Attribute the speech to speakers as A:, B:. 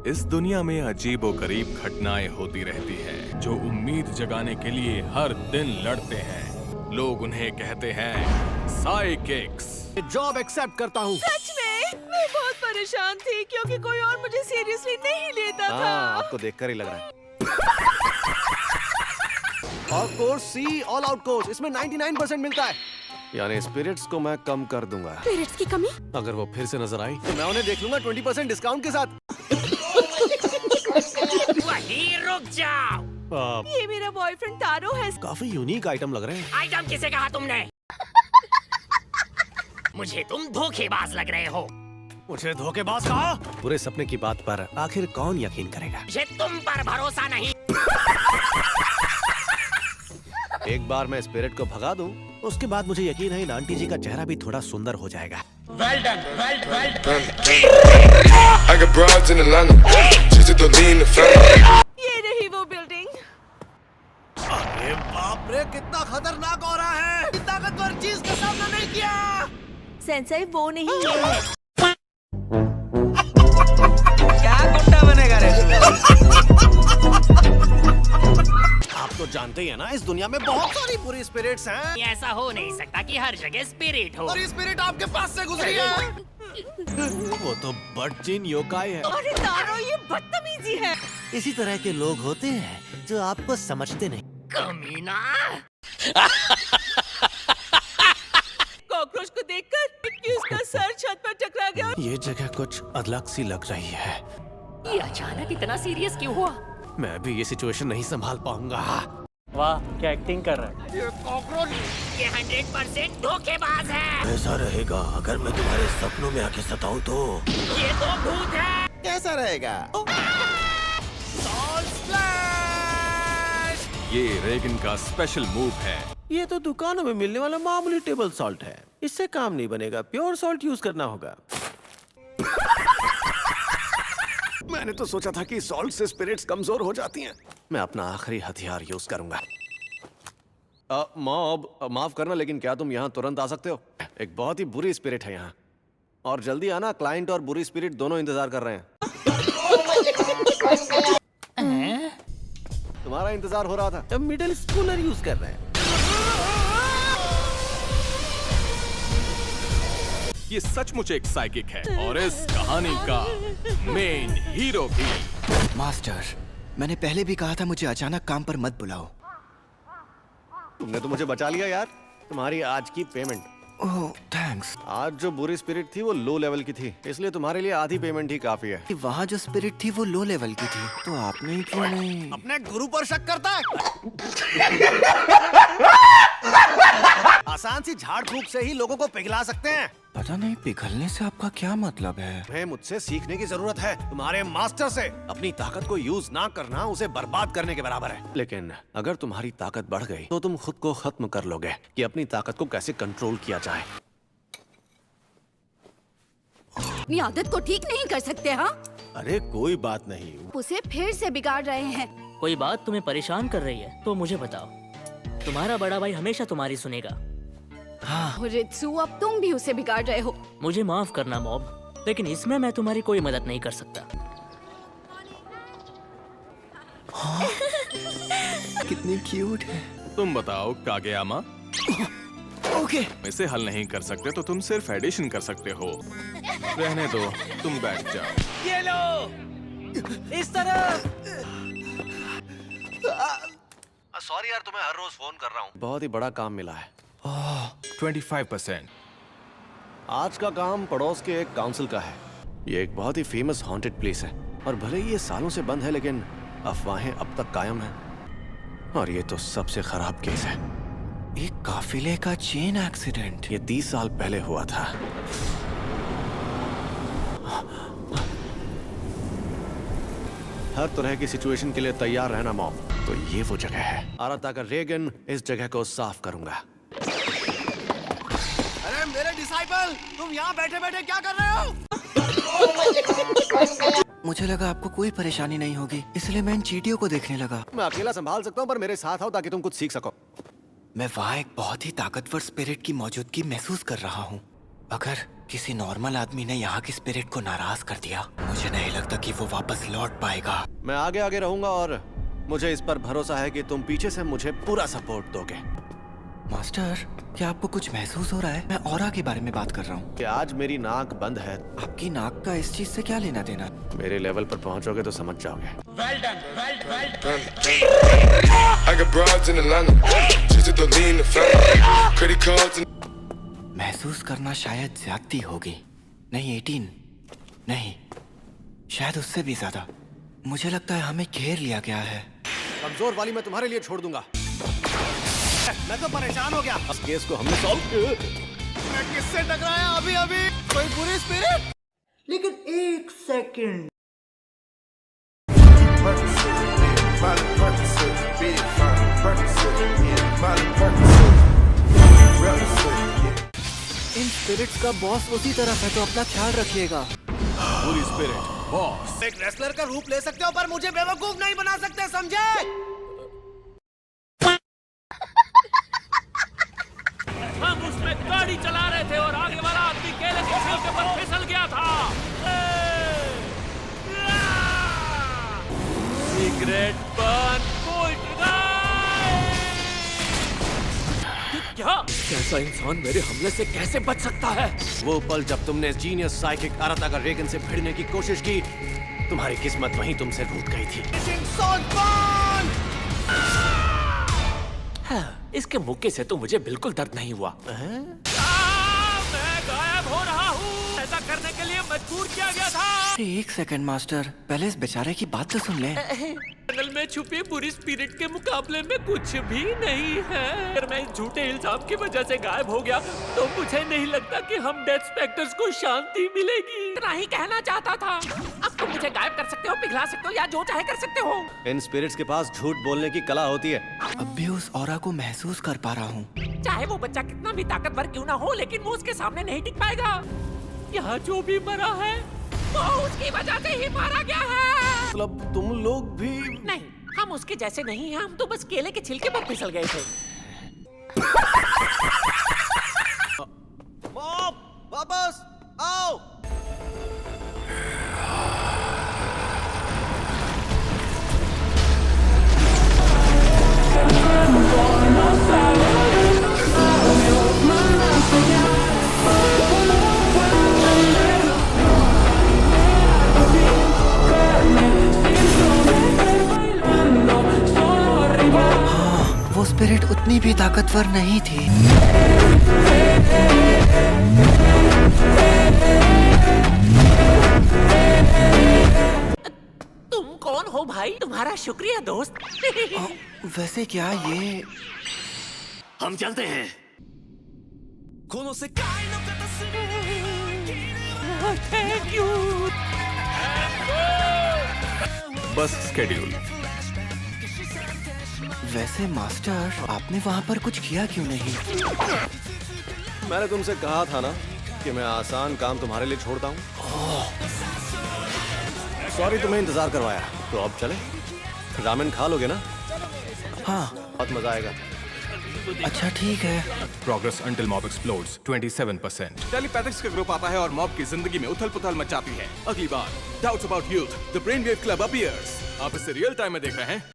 A: इस दुनिया में अजीबोगरीब घटनाएं होती रहती हैं, जो उम्मीद जगाने के लिए हर दिन लड़ते हैं। लोग उन्हें कहते हैं साइकिक्स।
B: जॉब एक्सेप्ट करता हूँ।
C: सच में मैं बहुत परेशान थी क्योंकि कोई और मुझे सीरियसली नहीं लेता था।
B: आपको देखकर ही लग रहा है। और course see all out course, इसमें 99% मिलता है। यानी स्पिरिट्स को मैं कम कर दूंगा।
C: स्पिरिट्स की कमी?
B: अगर वो फिर से नजर आई तो मैं उन्हें देख लूंगा 20% डिस्काउंट के साथ।
D: वहीं रुक जाओ।
C: ये मेरा बॉयफ्रेंड तारो है।
B: काफी यूनिक आइटम लग रहे हैं।
D: आइटम किसे कहा तुमने? मुझे तुम धोखेबाज लग रहे हो।
B: मुझे धोखेबाज कहा? पूरे सपने की बात पर आखिर कौन यकीन करेगा?
D: मुझे तुम पर भरोसा नहीं।
B: एक बार मैं स्पिरिट को भगा दूं, उसके बाद मुझे यकीन है इन आंटी जी का चेहरा भी थोड़ा सुंदर हो जाएगा।
D: Well done, well done.
E: I got broads in Atlanta, just to lean the family.
C: ये रही वो बिल्डिंग।
B: अरे बाप रे, कितना खतरनाक हो रहा है। ताकतवर चीज का सामना नहीं किया।
C: सेंसेई वो नहीं है।
D: क्या गुंडा बनेगा रे?
B: आप तो जानते ही है ना, इस दुनिया में बहुत सारी बुरी स्पिरिट्स हैं।
D: ऐसा हो नहीं सकता कि हर जगह स्पिरिट हो।
B: और ये स्पिरिट आपके पास से गुजरी है। वो तो बटचिन योकाई है।
C: अरे तारो, ये बदतमीजी है।
B: इसी तरह के लोग होते हैं जो आपको समझते नहीं।
D: कमीना।
C: कॉकरोच को देखकर कि उसका सर छत पर टकरा गया।
B: ये जगह कुछ अलग सी लग रही है।
D: ये अचानक इतना सीरियस क्यों हुआ?
B: मैं भी ये सिचुएशन नहीं संभाल पाऊंगा।
F: वाह, क्या एक्टिंग कर रहा है।
D: ये कॉकरोच, ये 100% धोखेबाज है।
B: ऐसा रहेगा अगर मैं तुम्हारे सपनों में आके सताऊं तो।
D: ये तो भूत है।
B: कैसा रहेगा?
A: ये रेगन का स्पेशल मूव है।
B: ये तो दुकानों में मिलने वाला मामूली टेबल सॉल्ट है। इससे काम नहीं बनेगा, प्योर सॉल्ट यूज करना होगा। मैंने तो सोचा था कि सॉल्ट से स्पिरिट्स कमजोर हो जाती हैं। मैं अपना आखिरी हथियार यूज करूंगा। मॉब, माफ करना, लेकिन क्या तुम यहाँ तुरंत आ सकते हो? एक बहुत ही बुरी स्पिरिट है यहाँ, और जल्दी आना। क्लाइंट और बुरी स्पिरिट दोनों इंतजार कर रहे हैं। तुम्हारा इंतजार हो रहा था। मिडिल स्कूलर यूज कर रहे हैं।
A: ये सचमुच एक साइकिक है और इस कहानी का मेन हीरो भी।
G: मास्टर, मैंने पहले भी कहा था मुझे अचानक काम पर मत बुलाओ।
B: तुमने तो मुझे बचा लिया यार। तुम्हारी आज की पेमेंट।
G: ओह, थैंक्स।
B: आज जो बुरी स्पिरिट थी वो लो लेवल की थी, इसलिए तुम्हारे लिए आधी पेमेंट ही काफी है।
G: वहाँ जो स्पिरिट थी वो लो लेवल की थी, तो आपने ही क्यों नहीं?
B: अपने गुरु पर शक करता है। आसान सी झाड़ फूक से ही लोगों को पिघला सकते हैं।
G: पता नहीं पिघलने से आपका क्या मतलब है?
B: तुम्हें मुझसे सीखने की जरूरत है, तुम्हारे मास्टर से। अपनी ताकत को यूज ना करना उसे बर्बाद करने के बराबर है। लेकिन अगर तुम्हारी ताकत बढ़ गई तो तुम खुद को खत्म कर लोगे कि अपनी ताकत को कैसे कंट्रोल किया जाए।
H: अपनी आदत को ठीक नहीं कर सकते? हाँ,
B: अरे कोई बात नहीं।
H: उसे फिर से बिगाड़ रहे हैं।
F: कोई बात तुम्हें परेशान कर रही है तो मुझे बताओ। तुम्हारा बड़ा भाई हमेशा तुम्हारी सुनेगा।
H: रित्सु, अब तुम भी उसे बिगाड़ रहे हो।
F: मुझे माफ करना मॉब, लेकिन इसमें मैं तुम्हारी कोई मदद नहीं कर सकता।
G: कितनी क्यूट है।
A: तुम बताओ कागेयामा।
G: ओके।
A: इसे हल नहीं कर सकते तो तुम सिर्फ एडिशन कर सकते हो। रहने दो, तुम बैठ जाओ।
D: ये लो, इस तरह।
B: सॉरी यार, तुम्हें हर रोज फोन कर रहा हूँ। बहुत ही बड़ा काम मिला है।
A: 25%।
B: आज का काम पड़ोस के एक काउंसिल का है। ये एक बहुत ही फेमस हॉन्टेड प्लेस है, और भले ही ये सालों से बंद है, लेकिन अफवाहें अब तक कायम हैं। और ये तो सबसे खराब केस है।
G: एक काफिले का चेन एक्सीडेंट।
B: ये 30 साल पहले हुआ था। हर तरह की सिचुएशन के लिए तैयार रहना मॉम। तो ये वो जगह है। आ रहा था रेगन इस जगह को साफ करूंगा। अरे मेरे डिसाइपल, तुम यहाँ बैठे बैठे क्या कर रहे हो?
G: मुझे लगा आपको कोई परेशानी नहीं होगी, इसलिए मैं इन चींटियों को देखने लगा।
B: मैं अकेला संभाल सकता हूँ, पर मेरे साथ आओ ताकि तुम कुछ सीख सको।
G: मैं वहाँ एक बहुत ही ताकतवर स्पिरिट की मौजूदगी महसूस कर रहा हूँ। अगर किसी नॉर्मल आदमी ने यहाँ की स्पिरिट को नाराज कर दिया, मुझे नहीं लगता कि वो वापस लौट पाएगा।
B: मैं आगे आगे रहूंगा और मुझे इस पर भरोसा है कि तुम पीछे से मुझे पूरा सपोर्ट दोगे।
G: मास्टर, क्या आपको कुछ महसूस हो रहा है? मैं ऑरा के बारे में बात कर रहा हूँ।
B: कि आज मेरी नाक बंद है।
G: आपकी नाक का इस चीज से क्या लेना देना?
B: मेरे लेवल पर पहुंचोगे तो समझ जाओगे।
E: I got broads in Atlanta, just to lean the family. Credit cards and
G: महसूस करना शायद ज्यादती होगी। नहीं 18, नहीं, शायद उससे भी ज्यादा। मुझे लगता है हमें घेर लिया गया है।
B: कमजोर वाली मैं तुम्हारे लिए छोड़ दूंगा। मैं तो परेशान हो गया। इस केस को हमने सॉल्व। मैं किससे टकराया अभी अभी? कोई बुरी स्पिरिट?
I: लेकिन एक सेकंड,
G: इन स्पिरिट्स का बॉस उसी तरफ है, तो अपना ख्याल रखिएगा।
A: पूरी स्पिरिट बॉस।
B: एक रेसलर का रूप ले सकते हो पर मुझे बेवकूफ नहीं बना सकते, समझे?
F: हम उसमें गाड़ी चला रहे थे और आगे वाला आदमी केले के छिलके पर फिसल गया था। सिगरेट बन क्या? कैसा इंसान मेरे हमले से कैसे बच सकता है?
B: वो पल जब तुमने जीनियस साइकिक अरातागा रेगन से भिड़ने की कोशिश की, तुम्हारी किस्मत वहीं तुमसे रूठ गई थी।
F: हाँ, इसके मुक्के से तो मुझे बिल्कुल दर्द नहीं हुआ। मैं गायब हो रहा हूँ। ऐसा करने के लिए मजबूर किया गया था।
G: एक सेकंड मास्टर, पहले इस बेचारे की बात तो सुन ले।
F: जंगल में छुपी बुरी स्पिरिट के मुकाबले में कुछ भी नहीं है। अगर मैं इस झूठे इल्जाम की वजह से गायब हो गया तो मुझे नहीं लगता कि हम डेथ स्पेक्टर्स को शांति मिलेगी। इतना ही कहना चाहता था। अब तुम मुझे गायब कर सकते हो, पिघला सकते हो या जो चाहे कर सकते हो।
B: इन स्पिरिट्स के पास झूठ बोलने की कला होती है।
G: अब भी उस ऑरा को महसूस कर पा रहा हूँ।
F: चाहे वो बच्चा कितना भी ताकतवर क्यों ना हो, लेकिन वो उसके सामने नहीं टिक पाएगा। यहाँ जो भी मरा है वो उसकी वजह से ही मारा गया है।
B: मतलब तुम लोग भी?
F: नहीं, हम उसके जैसे नहीं हैं। हम तो बस केले के छिलके पर फिसल गए थे।
B: मॉम, वापस आओ।
G: वो स्पिरिट उतनी भी ताकतवर नहीं थी।
F: तुम कौन हो भाई? तुम्हारा शुक्रिया दोस्त।
G: वैसे क्या ये?
A: हम चलते हैं।
F: Thank you.
A: बस स्केड्यूल।
G: वैसे मास्टर, आपने वहाँ पर कुछ किया क्यों नहीं?
B: मैंने तुमसे कहा था ना कि मैं आसान काम तुम्हारे लिए छोड़ता हूँ। सॉरी तुम्हें इंतजार करवाया। तो अब चले? रामेन खा लोगे ना?
G: हाँ।
B: बहुत मजा आएगा।
G: अच्छा ठीक है।
A: Progress until mob explodes 27%। टेलीपैथिक्स का ग्रुप आता है और मॉब की जिंदगी में उथल-पुथल मचाती है। अगली बार doubts about youth, the brainwave club appears. आप इसे रियल टाइम में देख रहे हैं।